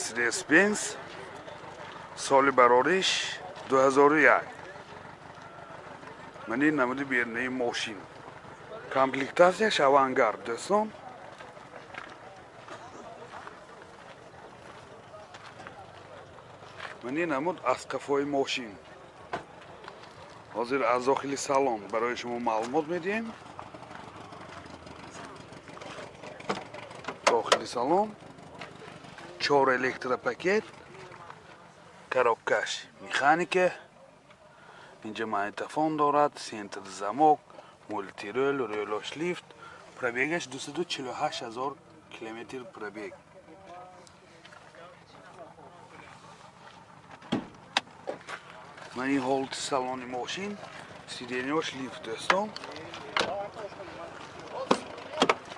Mercedes-Benz соли барориш 2001. Мани намуди бернаи мошин. Комплектацияш авангард дӯстон. Мани намуд асқафои мошин. ҳозир аз дохили салон барои шумо маълумот медиҳем. дохили салон 4 электропакет, коробкаш механика, инҷа магнитофон дорад, сентр замок, мультирӯл, рӯлош лифт. Пробегаш 248 000 километр пробег. Мани ҳолати салони мошин, сиденёш лифт дӯстон.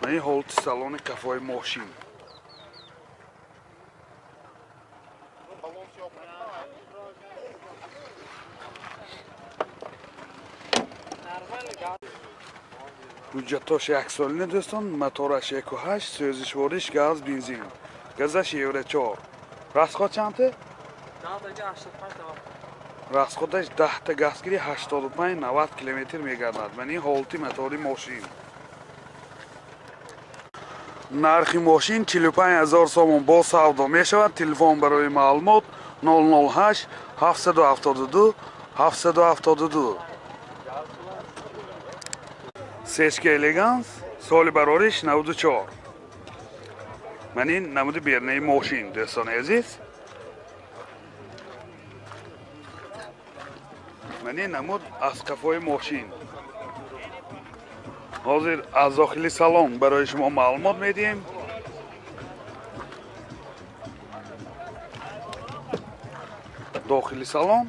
Мани ҳолати салони кафои мошин. ҳуҷҷатош яксолина дӯстон. мотораш 1.8, сӯзишвориш газ, бензин. газаш евро 4. расход чанде? расходаш 10 та газгири 85-90 километр мегардад. мани ҳолати мотори мошин. нархи мошин 45 000 сомон бо савдо мешавад. телефон барои маълумот 008 772 772. сечка элеганс соли барориш 94. мани намуди бернаи мошин дӯстони азиз. мани намуд асқафои мошин. ҳозир аз дохили салон барои шумо маълумот медиҳем. дохили салон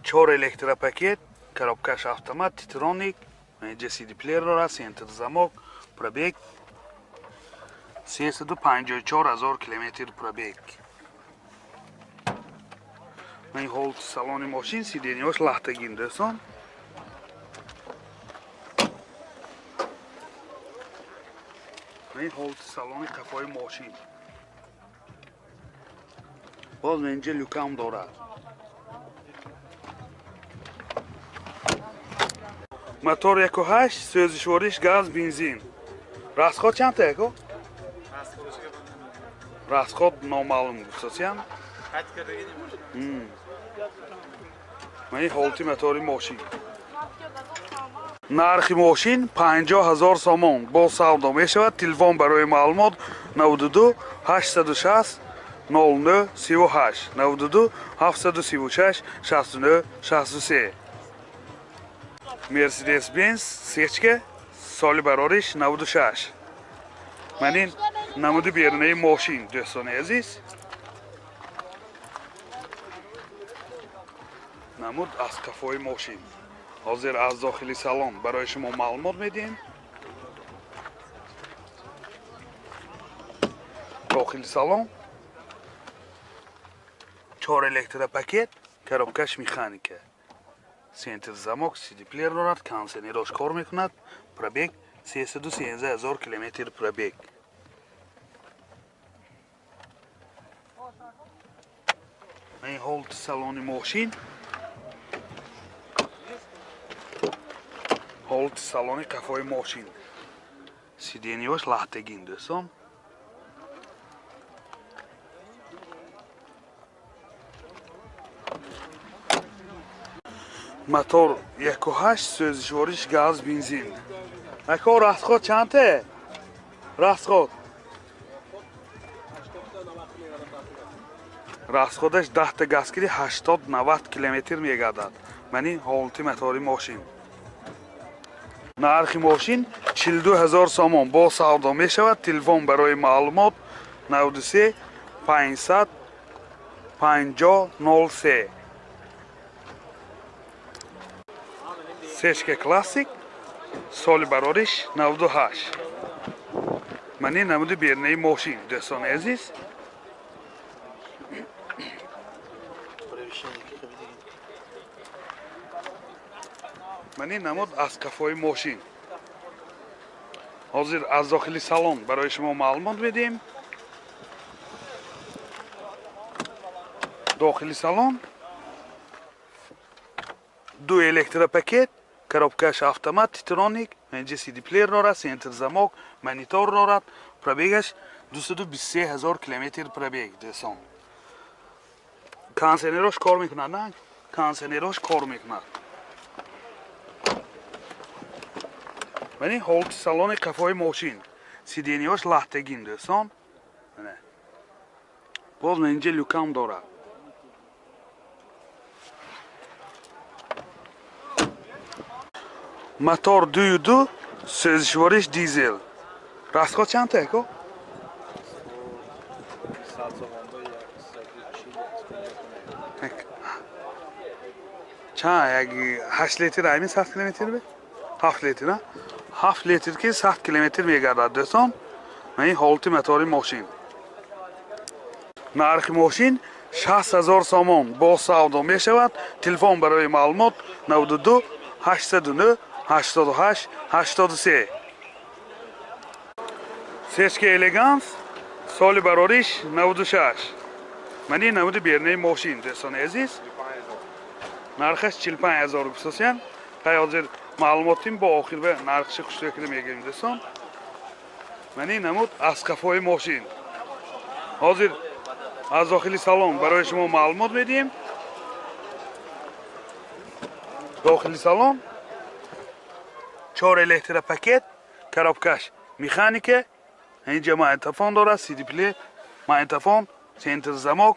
4 электропакет, коробкаш автомат, титроник, инҷа CD плеер дорад, сентр замок, пробег 354 000 километр пробег. мани ҳолати салони мошин, сиденёш лахтагин дӯстон. мани ҳолати салони қафои мошин. боз инҷа люкам дорад. мотор 1.8, сӯзишвориш газ, бензин. расход чанд тако? расход номаълум гуфтасиян. мани ҳолати мотори мошин. нархи мошин 50 000 сомон бо савдо мешавад. телефон барои маълумот 92 860 00 38 92 736 69 63. Mercedes-Benz сечка соли барориш 96. мани намуди бернаи мошин дӯстони азиз. намуд асқафои мошин. ҳозир аз дохили салон барои шумо маълумот медиҳем. дохили салон 4 электропакет, коробкаш механика, сентр замок, CD плеер дорад, кондитсионерош кор мекунад. пробег 313 000 километр пробег. мани ҳолати салони мошин. ҳолати салони қафои мошин. сиденёш лахтагин дӯстон. мотор 1.8, сӯзишвориш газ, бензин. ако расход чанде? расход расходаш 10 та газгири 80-90 километр мегардад. мани ҳолати мотори мошин. нархи мошин 42 000 сомон бо савдо мешавад. телефон барои маълумот 93 500 50 03. сечка классик соли барориш 98. мани намуди бернаи мошин дӯстони азиз. мани намуд асқафои мошин. ҳозир аз дохили салон барои шумо маълумот медиҳем. داخلی سالن دو الکتروپاکت коробкаш автомат титроник اینجا سی دی پلیر دارد سنتر زماک مانیتور دارد پرابیگش 223,000 کیلومتر پرابیگ دوستان کانسنراش کار میکند نه کانسنراش کار میکند ببین هولت سالن کفای ماشین سیدینیاش لختگین دوستان باز اینجا لوکام دارد мотор 2.2 سوزشوارش دیزل راستخواد چند تا اکو؟ چند یک 8 لیتر همین 7 کیلومتر به 7 لیتر نه 7 لیتر که 7 کیلومتر میگردد دوستان این هولت موتور ماشین نرخ ماشین 60,000 سوم با سودا می شود تلفن برای معلومات 92 809 88 83 سشک الگانس سال براریش 96 منی نمود بیرنه ماشین دوستان عزیز نرخش 45,000 بسازن پای حاضر معلوماتیم با آخر به نرخش خوشتر کنیم میگیم دوستان منی نمود از کفای ماشین حاضر از داخلی سالن برای شما معلومات میدیم داخلی سالن 4 الکتروپاکت коробкаш مکانیکه اینجا ماgnetofon دارد سی دی پلی ماgnetofon سنتر زماک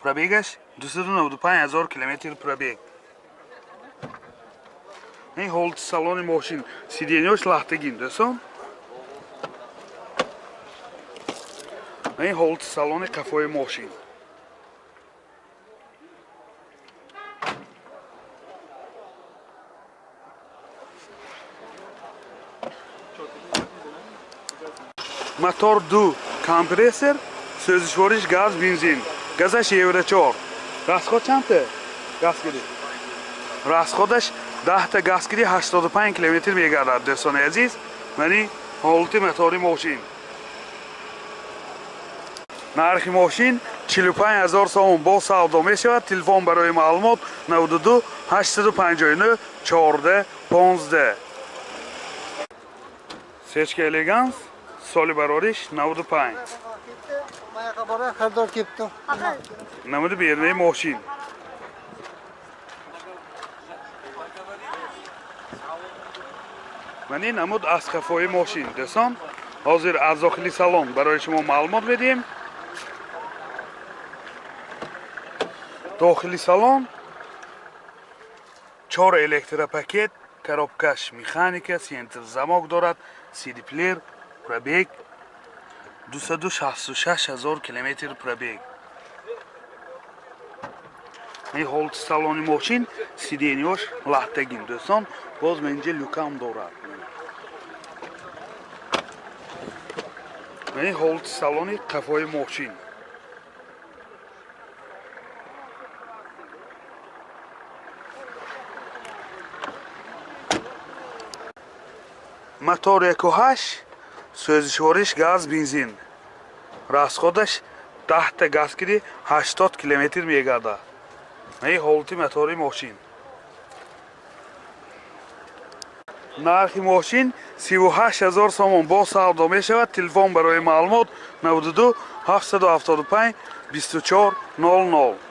پرابیگش 295,000 کیلومتر پرابیگ این هولت سالن ماشین سیدینیاش لختگین دوستان این هولت سالن کفای ماشین мотор 2 компрессор سوزشوارش گاز بنزین گازش یورو 4 расход چنده گازگیری расходش 10 تا گازگیری 85 کیلومتر میگردد دوستان عزیز یعنی هولت موتور ماشین نرخ ماشین 45,000 سوم با سودا می شود تلفن برای معلومات 92 859 14 15 سشک الگانس سال براریش 95 نمود بیرنه ماشین منی نمود از کفای ماشین دوستان حاضر از داخلی سالن برای شما معلومات بدیم داخلی سالن 4 الکتروپاکت коробкаш مکانیکه سنتر زماک دارد سی دی پلیر پرابیگ 266,000 کیلومتر پرابیگ این هولت سالن ماشین سیدینیاش لختگین دوستان باز اینجا لوکام دارد این هولت سالن کفای ماشین мотор 1.8 سوزشوارش گاز بنزین расходش 10 تا گازگیری 80 کیلومتر میگردد این هولت موتور ماشین نرخ ماشین 38,000 سوم با سودا می شود تلفن برای معلومات 92 775 24 00